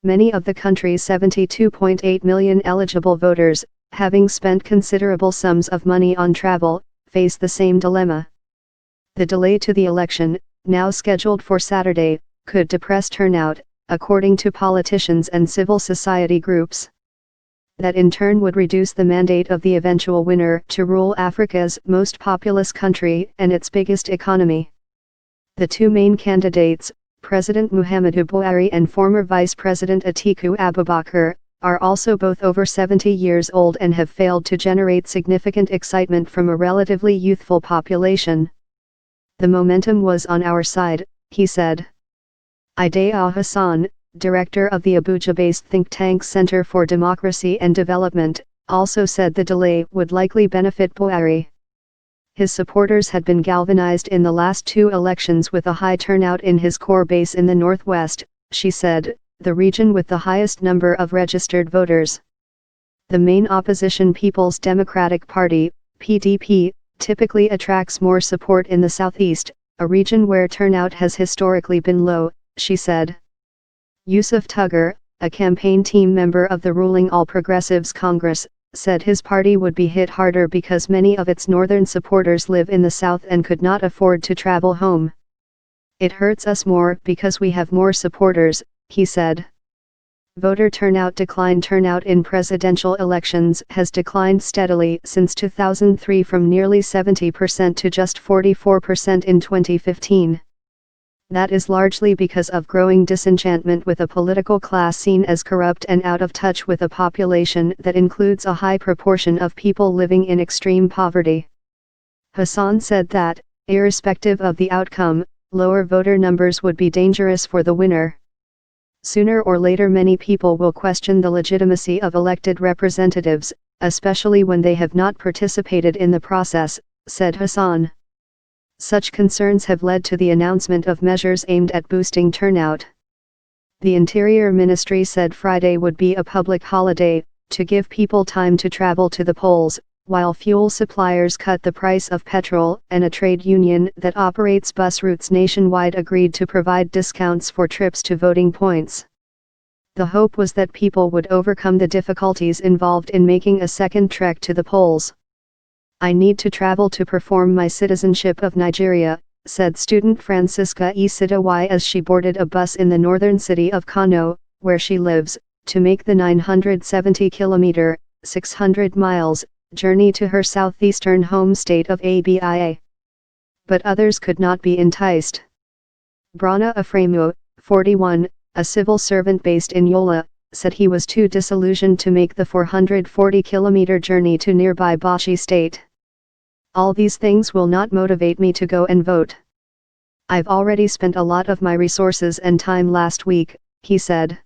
Many of the country's 72.8 million eligible voters, having spent considerable sums of money on travel, face the same dilemma. The delay to the election, now scheduled for Saturday, could depress turnout, according to politicians and civil society groups. That in turn would reduce the mandate of the eventual winner to rule Africa's most populous country and its biggest economy. The two main candidates, President Muhammadu Buhari and former Vice President Atiku Abubakar, are also both over 70 years old and have failed to generate significant excitement from a relatively youthful population. The momentum was on our side, he said. Idea Hassan, director of the Abuja-based think tank Center for Democracy and Development, also said the delay would likely benefit Buhari. His supporters had been galvanized in the last two elections with a high turnout in his core base in the northwest, she said, the region with the highest number of registered voters. The main opposition People's Democratic Party, PDP, typically attracts more support in the southeast, a region where turnout has historically been low, she said. Yusuf Tuggar, a campaign team member of the ruling All Progressives Congress, said his party would be hit harder because many of its northern supporters live in the south and could not afford to travel home. It hurts us more because we have more supporters, he said. Voter turnout decline. Turnout in presidential elections has declined steadily since 2003 from nearly 70% to just 44% in 2015. That is largely because of growing disenchantment with a political class seen as corrupt and out of touch with a population that includes a high proportion of people living in extreme poverty. Hassan said that, irrespective of the outcome, lower voter numbers would be dangerous for the winner. Sooner or later many people will question the legitimacy of elected representatives, especially when they have not participated in the process, said Hassan. Such concerns have led to the announcement of measures aimed at boosting turnout. The Interior Ministry said Friday would be a public holiday, to give people time to travel to the polls, while fuel suppliers cut the price of petrol, and a trade union that operates bus routes nationwide agreed to provide discounts for trips to voting points. The hope was that people would overcome the difficulties involved in making a second trek to the polls. I need to travel to perform my citizenship of Nigeria, said student Francisca E. Sidawai as she boarded a bus in the northern city of Kano, where she lives, to make the 970-kilometer, 600 miles, journey to her southeastern home state of Abia. But others could not be enticed. Brana Afremu, 41, a civil servant based in Yola, said he was too disillusioned to make the 440-kilometer journey to nearby Bauchi state. All these things will not motivate me to go and vote. I've already spent a lot of my resources and time last week, he said.